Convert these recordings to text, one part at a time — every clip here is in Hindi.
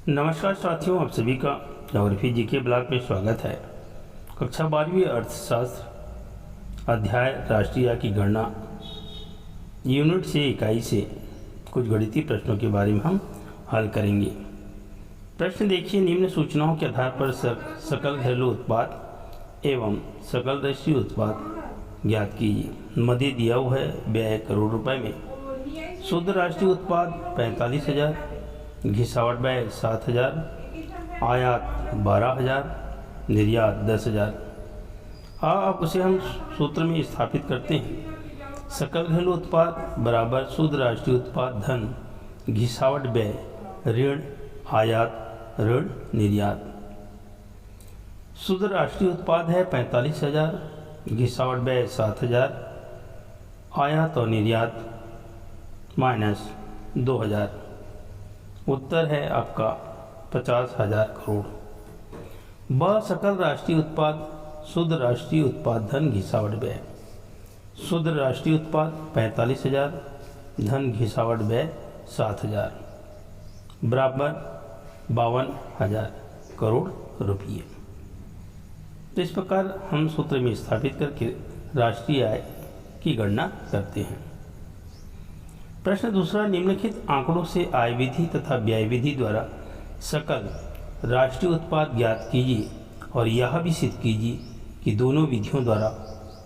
नमस्कार साथियों, आप सभी का ज्योग्राफी जीके ब्लॉग में स्वागत है। कक्षा 12वीं अर्थशास्त्र अध्याय राष्ट्रीय आय की गणना यूनिट से इकाई से कुछ गणितीय प्रश्नों के बारे में हम हल करेंगे। प्रश्न देखिए, निम्न सूचनाओं के आधार पर सकल घरेलू उत्पाद एवं सकल राष्ट्रीय उत्पाद ज्ञात कीजिए। मध्य दिया हुआ है व्यय करोड़ रुपए में, शुद्ध राष्ट्रीय उत्पाद 45,000, घिसावट व्यय 7,000, आयात 12,000, निर्यात 10,000। अब उसे हम सूत्र में स्थापित करते हैं। सकल घरेलू उत्पाद बराबर शुद्ध राष्ट्रीय उत्पाद धन घिसावट व्यय ऋण आयात ऋण निर्यात। शुद्ध राष्ट्रीय उत्पाद है 45,000, घिसावट व्यय 7,000, आयात और निर्यात माइनस 2,000। उत्तर है आपका 50,000 करोड़। ब सकल राष्ट्रीय उत्पाद शुद्ध राष्ट्रीय उत्पाद धन घिसावट व्यय। शुद्ध राष्ट्रीय उत्पाद 45,000, धन घिसावट व्यय 7,000 बराबर 52,000 करोड़ रुपये। तो इस प्रकार हम सूत्र में स्थापित करके राष्ट्रीय आय की गणना करते हैं। प्रश्न दूसरा, निम्नलिखित आंकड़ों से आय विधि तथा व्यय विधि द्वारा सकल राष्ट्रीय उत्पाद ज्ञात कीजिए और यह भी सिद्ध कीजिए कि दोनों विधियों द्वारा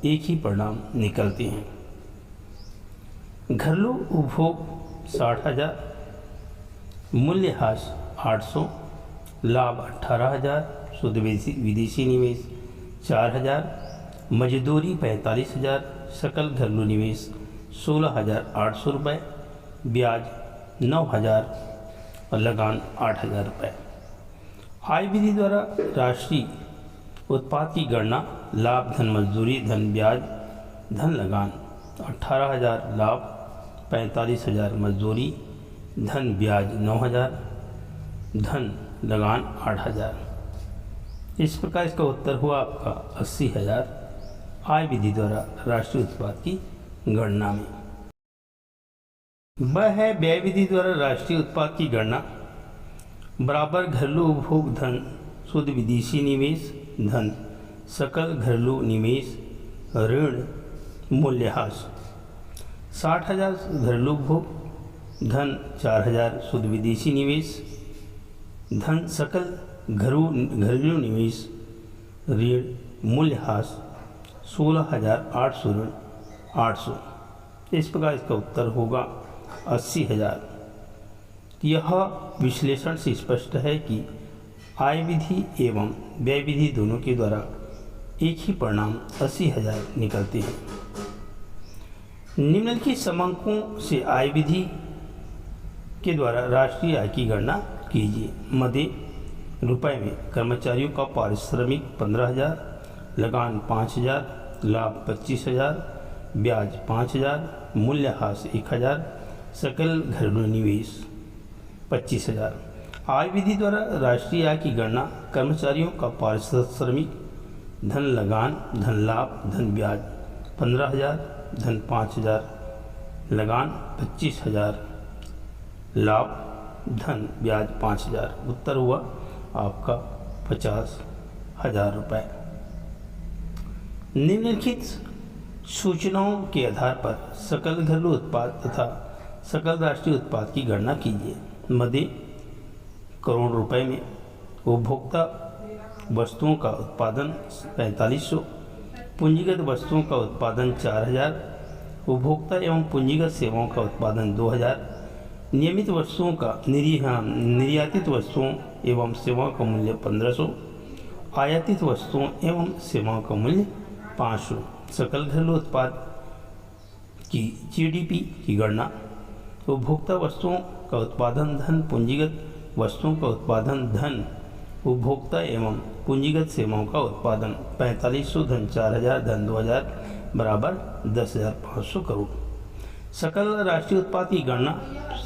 एक ही परिणाम निकलते हैं। घरेलू उपभोग 60,000, मूल्यह्रास 800, लाभ 18,000, शुद्ध विदेशी निवेश 4,000, मजदूरी 45,000, सकल घरेलू निवेश 16,800 रुपये, ब्याज 9,000 और लगान 8,000 रुपये। आय विधि द्वारा राष्ट्रीय उत्पाद की गणना लाभ धन मजदूरी धन ब्याज धन लगान 18,000 लाभ 45,000 मजदूरी धन ब्याज 9,000 धन लगान 8,000। इस प्रकार इसका उत्तर हुआ आपका 80,000 आय विधि द्वारा राष्ट्रीय उत्पाद की गणना में। वह है व्यय विधि द्वारा राष्ट्रीय उत्पाद की गणना बराबर घरेलू उपभोग धन शुद्ध विदेशी निवेश धन सकल घरेलू निवेश ऋण मूल्यह्रास। 60,000 घरेलू उपभोग धन 4,000 शुद्ध विदेशी निवेश धन सकल घरेलू निवेश ऋण मूल्यह्रास 16,800 ऋण 800। इस प्रकार इसका उत्तर होगा 80,000। यह विश्लेषण से स्पष्ट है कि आय विधि एवं व्यय विधि दोनों के द्वारा एक ही परिणाम 80,000 निकलते हैं। निम्नलिखित समांकों से आय विधि के द्वारा राष्ट्रीय आय की गणना कीजिए। मध्य रुपए में कर्मचारियों का पारिश्रमिक 15,000, लगान 5,000, लाभ 25,000, ब्याज 5,000, मूल्यह्रास 1,000, सकल घरेलू निवेश 25,000। आय विधि द्वारा राष्ट्रीय आय की गणना कर्मचारियों का पारिश्रमिक धन लगान धन लाभ धन ब्याज 15,000 धन 5,000 लगान 25,000 लाभ धन ब्याज 5,000। उत्तर हुआ आपका 50,000 रुपये। निम्नलिखित सूचनाओं के आधार पर सकल घरेलू उत्पाद तथा सकल राष्ट्रीय उत्पाद की गणना कीजिए। मध्य करोड़ रुपए में, उपभोक्ता वस्तुओं का उत्पादन 4500, पूंजीगत वस्तुओं का उत्पादन 4,000, उपभोक्ता एवं पूंजीगत सेवाओं का उत्पादन 2,000, नियमित वस्तुओं का निर्यातित वस्तुओं एवं सेवाओं का मूल्य 1,500, आयातित वस्तुओं एवं सेवाओं का मूल्य 500। सकल घरेलू उत्पाद की जीडीपी की गणना उपभोक्ता वस्तुओं का उत्पादन धन पूंजीगत वस्तुओं का उत्पादन धन उपभोक्ता एवं पूंजीगत सेवाओं का उत्पादन 4500 धन 4,000 धन 2,000 बराबर 10,500 करोड़। सकल राष्ट्रीय उत्पाद की गणना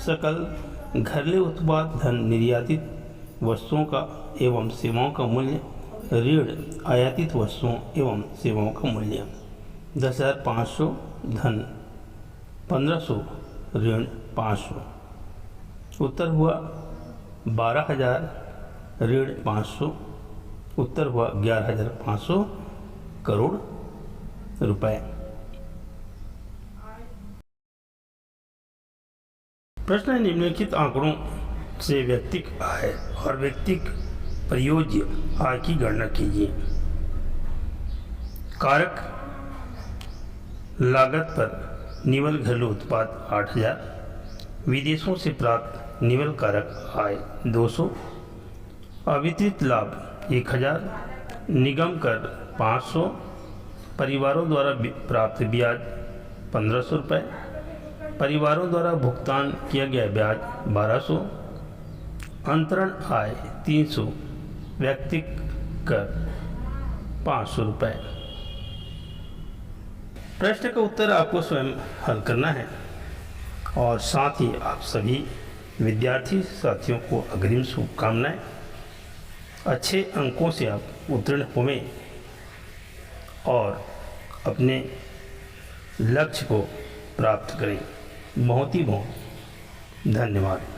सकल घरेलू उत्पाद धन निर्यातित वस्तुओं का एवं सेवाओं का मूल्य ऋण आयातित वस्तुओं एवं सेवाओं का मूल्य 10,500 धन 1,500 ऋण 500। उत्तर हुआ 12,000 ऋण 500, उत्तर हुआ 11,500 करोड़ रुपए। प्रश्न है, निम्नलिखित आंकड़ों से व्यक्तिगत आय और व्यक्तिगत प्रयोज्य आय की गणना कीजिए। कारक लागत पर निवल घरेलू उत्पाद 8,000, विदेशों से प्राप्त निवल कारक आय 200, अवितरित लाभ 1,000, निगम कर 500, परिवारों द्वारा प्राप्त ब्याज 1,500 रुपये, परिवारों द्वारा भुगतान किया गया ब्याज 1,200, अंतरण आय 300, व्यक्तिगत कर 500 रुपये। प्रश्न का उत्तर आपको स्वयं हल करना है और साथ ही आप सभी विद्यार्थी साथियों को अग्रिम शुभकामनाएं। अच्छे अंकों से आप उत्तीर्ण होवें और अपने लक्ष्य को प्राप्त करें। बहुत ही बहुत धन्यवाद।